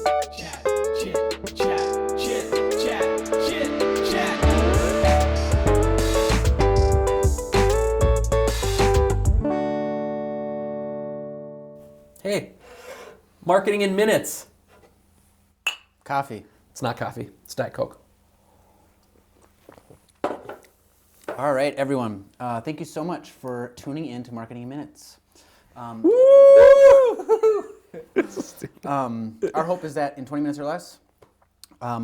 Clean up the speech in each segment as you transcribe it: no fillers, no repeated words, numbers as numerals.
chat, chit, chat, chit, chat, chit, chat. Hey, marketing in minutes. Coffee. It's not coffee, it's Diet Coke. All right, everyone. Thank you so much for tuning in to Marketing in Minutes. Our hope is that in 20 minutes or less,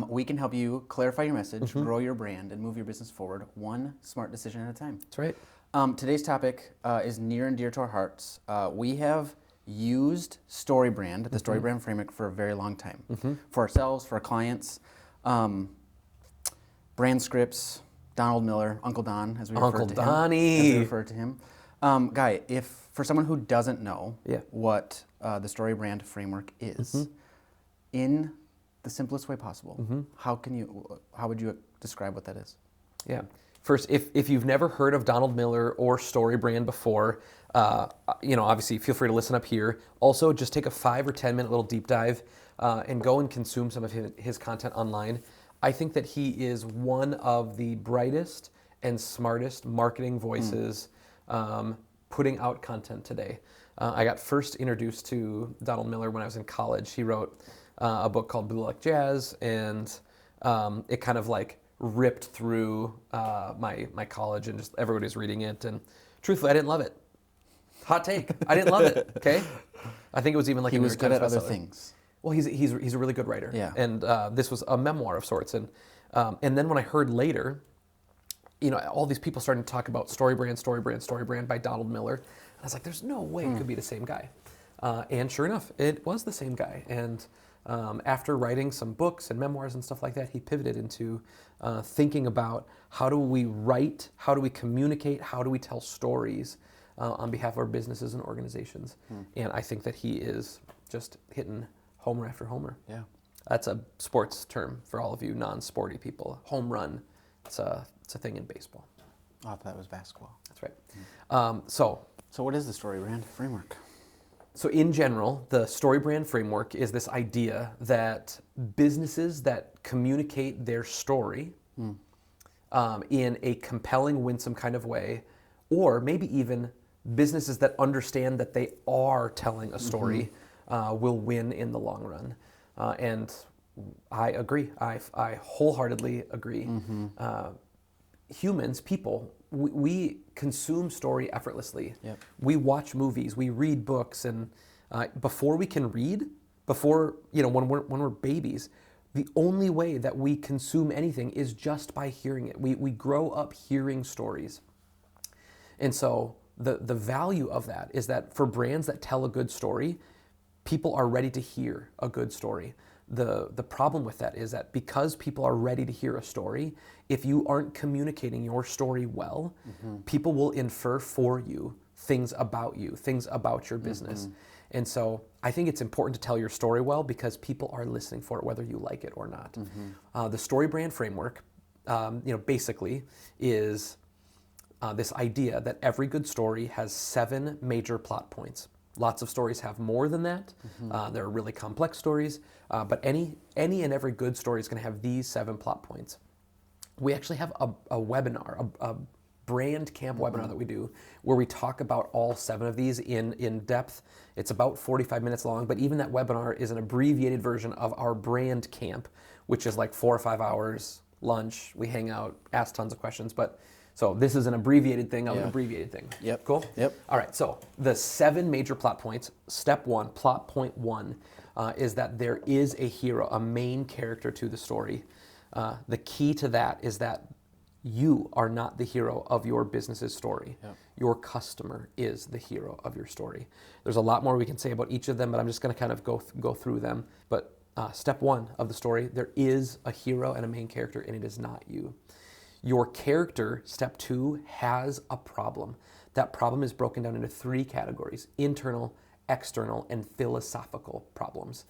we can help you clarify your message, grow your brand, and move your business forward one smart decision at a time. That's right. Today's topic is near and dear to our hearts. We have used StoryBrand, the StoryBrand framework, for a very long time. For ourselves, for our clients. Brand scripts, Donald Miller, Uncle Don, as we refer to Donnie. him. As we refer to him. Guy, if for someone who doesn't know what the StoryBrand framework is, in the simplest way possible, how would you describe what that is? Yeah. First, if you've never heard of Donald Miller or StoryBrand before, obviously feel free to listen up here. Also, just take a 5 or 10 minute little deep dive and go and consume some of his content online. I think that he is one of the brightest and smartest marketing voices putting out content today. I got first introduced to Donald Miller when I was in college. He wrote a book called Blue Like Jazz, and it kind of like ripped through my college, and just everybody was reading it. And truthfully, I didn't love it. Hot take. I didn't love it. Okay. I think it was even like he was good at other things. Well, he's a really good writer. Yeah. And this was a memoir of sorts. And then when I heard later, all these people started to talk about StoryBrand by Donald Miller, and I was like, there's no way it could be the same guy. And sure enough, it was the same guy. And after writing some books and memoirs and stuff like that, he pivoted into thinking about how do we write, how do we communicate, how do we tell stories on behalf of our businesses and organizations. And I think that he is just hitting homer after homer. Yeah. That's a sports term for all of you non-sporty people. Home run. It's a thing in baseball. Oh, I thought that was basketball. That's right. So what is the StoryBrand framework? So in general, the StoryBrand framework is this idea that businesses that communicate their story in a compelling, winsome kind of way, or maybe even businesses that understand that they are telling a story, will win in the long run. And I agree. I wholeheartedly agree. Humans, people, we consume story effortlessly. Yep. We watch movies, we read books, and before we can read, when we're babies, the only way that we consume anything is just by hearing it. We grow up hearing stories. And so the value of that is that for brands that tell a good story, people are ready to hear a good story. The problem with that is that because people are ready to hear a story, if you aren't communicating your story well, people will infer for you things about your business. And so I think it's important to tell your story well because people are listening for it whether you like it or not. The StoryBrand framework, basically is this idea that every good story has 7 major plot points. Lots of stories have more than that. There are really complex stories, but any and every good story is going to have these 7 plot points. We actually have a webinar, a brand camp webinar that we do where we talk about all 7 of these in depth. It's about 45 minutes long, but even that webinar is an abbreviated version of our brand camp, which is like 4 or 5 hours, lunch, we hang out, ask tons of questions, so this is an abbreviated thing of an abbreviated thing. Yep. Cool? Yep. All right, so the 7 major plot points. Step 1, plot point 1, is that there is a hero, a main character to the story. The key to that is that you are not the hero of your business's story. Yep. Your customer is the hero of your story. There's a lot more we can say about each of them, but I'm just going to kind of go through them. But step 1 of the story, there is a hero and a main character, and it is not you. Your character, step 2, has a problem. That problem is broken down into 3 categories: internal, external, and philosophical problems.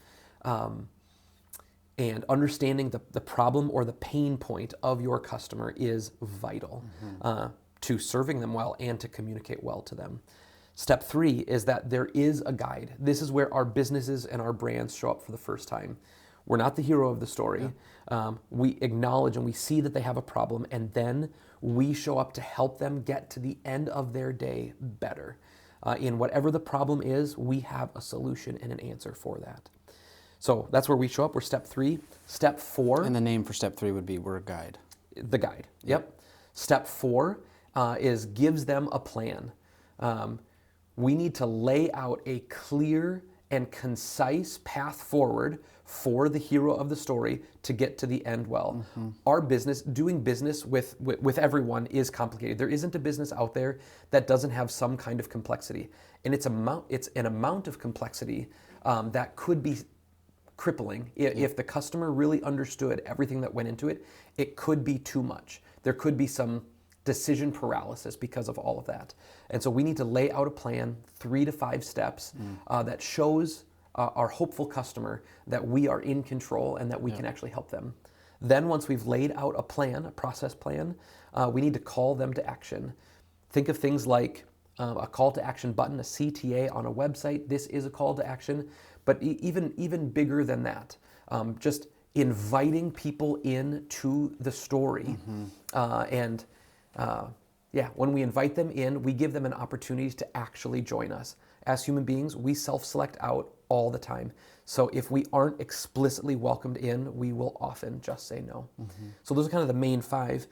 And understanding the problem or the pain point of your customer is vital to serving them well and to communicate well to them. Step 3 is that there is a guide. This is where our businesses and our brands show up for the first time. We're not the hero of the story. We acknowledge and we see that they have a problem, and then we show up to help them get to the end of their day better. In whatever the problem is, we have a solution and an answer for that. So that's where we show up. We're step 3. Step 4. And the name for step 3 would be we're a guide. The guide. Yep. Step 4 is gives them a plan. We need to lay out a clear and concise path forward for the hero of the story to get to the end well. Our business, doing business with everyone is complicated. There isn't a business out there that doesn't have some kind of complexity. And it's an amount of complexity that could be crippling. If the customer really understood everything that went into it, it could be too much. There could be some decision paralysis because of all of that. And so we need to lay out a plan, 3 to 5 steps, that shows our hopeful customer that we are in control and that we can actually help them. Then once we've laid out a plan, a process plan, we need to call them to action. Think of things like a call to action button, a CTA on a website. This is a call to action, but even bigger than that, just inviting people in to the story. When we invite them in, we give them an opportunity to actually join us. As human beings, we self-select out all the time. So if we aren't explicitly welcomed in, we will often just say no. So those are kind of the main 5.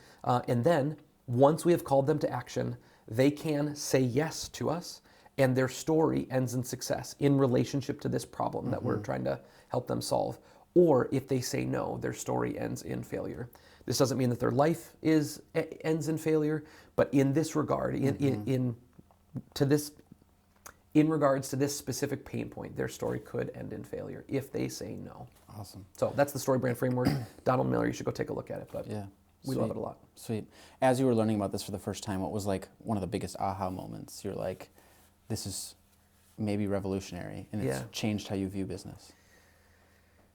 And then once we have called them to action, they can say yes to us, and their story ends in success in relationship to this problem that we're trying to help them solve. Or if they say no, their story ends in failure. This doesn't mean that their life ends in failure, but in this regard, in regards to this specific pain point, their story could end in failure if they say no. Awesome. So that's the story brand framework. Donald Miller, you should go take a look at it. But we love it a lot. Sweet. As you were learning about this for the first time, what was like one of the biggest aha moments? You're like, this is maybe revolutionary, and it's changed how you view business.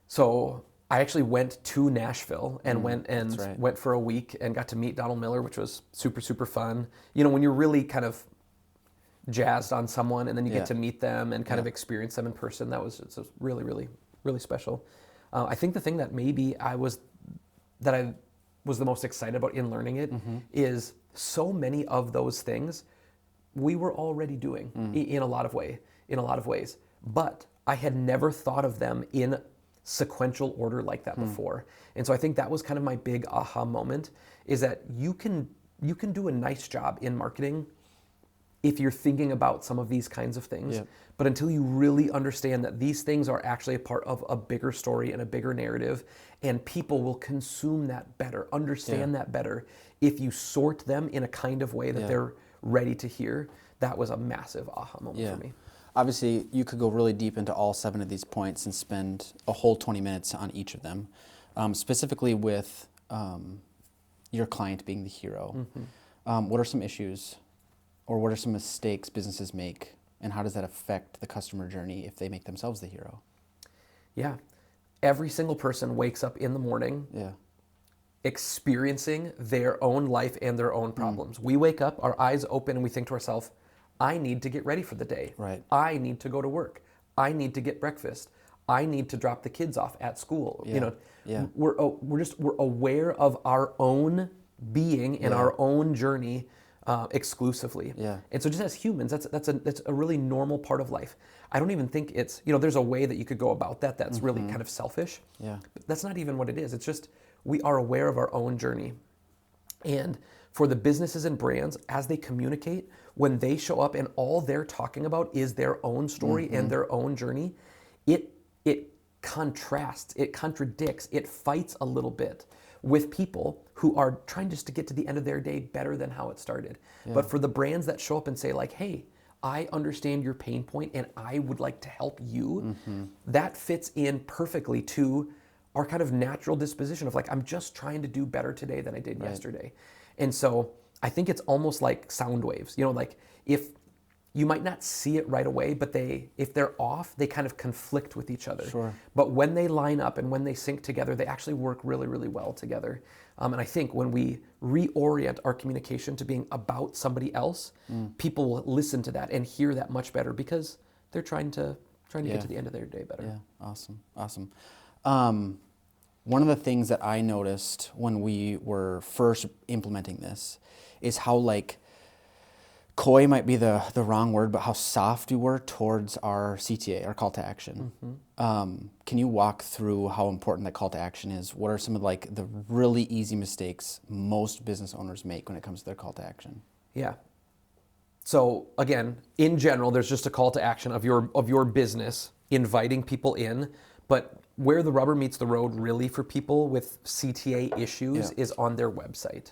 So I actually went to Nashville and went for a week and got to meet Donald Miller, which was super, super fun. You know, when you're really kind of jazzed on someone and then you get to meet them and kind of experience them in person, that was really, really, really special. I think the thing that maybe I was the most excited about in learning it is so many of those things we were already doing in a lot of ways, but I had never thought of them in sequential order like that before. And so I think that was kind of my big aha moment, is that you can do a nice job in marketing if you're thinking about some of these kinds of things. But until you really understand that these things are actually a part of a bigger story and a bigger narrative, and people will consume that better, understand that better, if you sort them in a kind of way that they're ready to hear. That was a massive aha moment for me. Obviously, you could go really deep into all 7 of these points and spend a whole 20 minutes on each of them, specifically with your client being the hero. What are some issues, or what are some mistakes businesses make, and how does that affect the customer journey if they make themselves the hero? Yeah. Every single person wakes up in the morning experiencing their own life and their own problems. We wake up, our eyes open, and we think to ourselves, I need to get ready for the day. I need to go to work. I need to get breakfast. I need to drop the kids off at school. You know, we're aware of our own being and our own journey exclusively. And so just as humans, that's a really normal part of life. I don't even think it's, there's a way that you could go about that that's really kind of selfish. But that's not even what it is. It's just we are aware of our own journey. And for the businesses and brands, as they communicate, when they show up and all they're talking about is their own story and their own journey, it contrasts, it contradicts, it fights a little bit with people who are trying just to get to the end of their day better than how it started. But for the brands that show up and say like, hey, I understand your pain point and I would like to help you, that fits in perfectly to our kind of natural disposition of like, I'm just trying to do better today than I did yesterday. And so I think it's almost like sound waves. Like if you might not see it right away, but if they're off, they kind of conflict with each other. Sure. But when they line up and when they sync together, they actually work really, really well together. And I think when we reorient our communication to being about somebody else, people will listen to that and hear that much better because they're trying to get to the end of their day better. Yeah, awesome. One of the things that I noticed when we were first implementing this is how like coy might be the wrong word, but how soft we were towards our CTA, our call to action. Can you walk through how important that call to action is? What are some of like the really easy mistakes most business owners make when it comes to their call to action? Yeah. So again, in general, there's just a call to action of your business, inviting people in, but where the rubber meets the road really for people with CTA issues is on their website.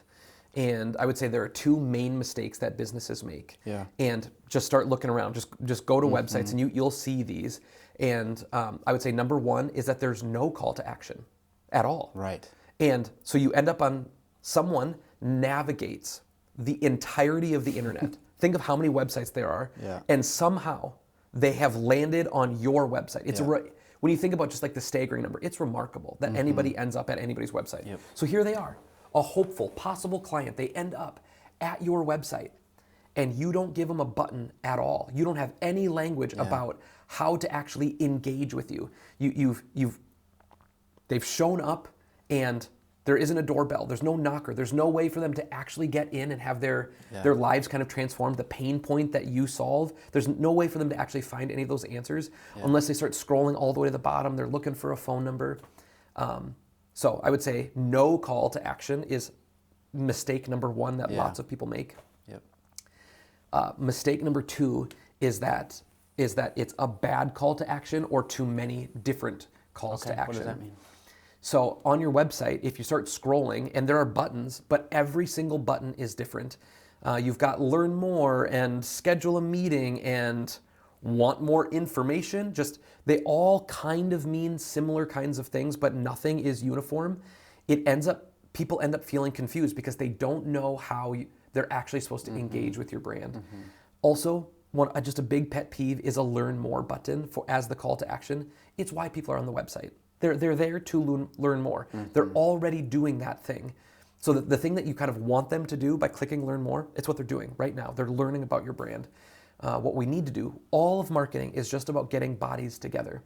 And I would say there are two main mistakes that businesses make. Yeah. And just start looking around. Just go to websites and you'll see these. And I would say number one is that there's no call to action at all. Right. And so you end up on someone navigates the entirety of the internet. Think of how many websites there are. Yeah. And somehow they have landed on your website. It's when you think about just like the staggering number, it's remarkable that anybody ends up at anybody's website. Yep. So here they are, a hopeful, possible client. They end up at your website and you don't give them a button at all. You don't have any language about how to actually engage with you. They've shown up and there isn't a doorbell. There's no knocker. There's no way for them to actually get in and have their lives kind of transformed, the pain point that you solve. There's no way for them to actually find any of those answers unless they start scrolling all the way to the bottom. They're looking for a phone number. So I would say no call to action is mistake number one that lots of people make. Yep. Mistake number two is that it's a bad call to action or too many different calls to action. What does that mean? So on your website, if you start scrolling, and there are buttons, but every single button is different. You've got learn more and schedule a meeting and want more information. Just they all kind of mean similar kinds of things, but nothing is uniform. People end up feeling confused because they don't know how they're actually supposed to engage with your brand. Also, just a big pet peeve is a learn more button as the call to action. It's why people are on the website. They're there to learn more. They're already doing that thing. So the thing that you kind of want them to do by clicking learn more, it's what they're doing right now. They're learning about your brand. What we need to do, all of marketing is just about getting bodies together.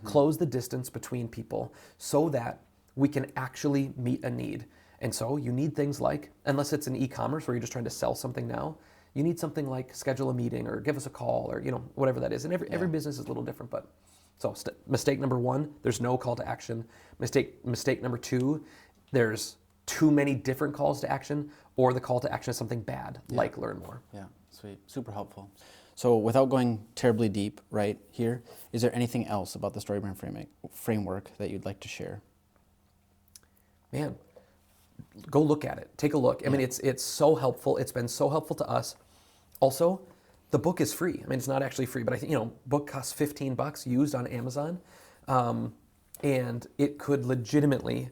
Close the distance between people so that we can actually meet a need. And so you need things like, unless it's an e-commerce where you're just trying to sell something now, you need something like schedule a meeting or give us a call or whatever that is. And every business is a little different, but so mistake number one, there's no call to action. Mistake number two, there's too many different calls to action, or the call to action is something bad, like learn more. Yeah, sweet, super helpful. So without going terribly deep right here, is there anything else about the StoryBrand framework that you'd like to share? Man, go look at it. Take a look. I mean, it's so helpful. It's been so helpful to us. Also, the book is free. I mean, it's not actually free, but I think, book costs $15 used on Amazon. And it could legitimately,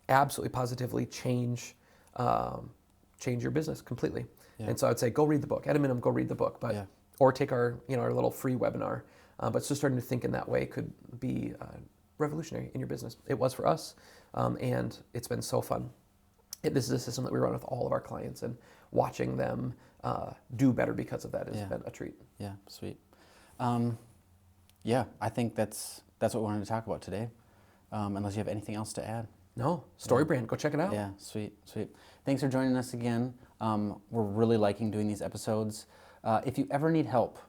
absolutely positively change your business completely. Yeah. And so I would say, go read the book. At a minimum, go read the book, or take our little free webinar. But just starting to think in that way could be revolutionary in your business. It was for us, and it's been so fun. This is a system that we run with all of our clients, and watching them do better because of that has been a treat. Yeah, sweet. I think that's what we wanted to talk about today. Unless you have anything else to add. No, StoryBrand, go check it out. Yeah, sweet. Thanks for joining us again. We're really liking doing these episodes. If you ever need help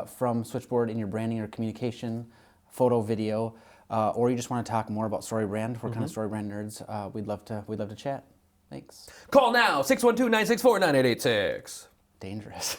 from Switchboard in your branding or communication, photo, video, or you just want to talk more about StoryBrand, we're kind of StoryBrand nerds. We'd love to chat. Thanks. Call now, 612-964-9886. Dangerous.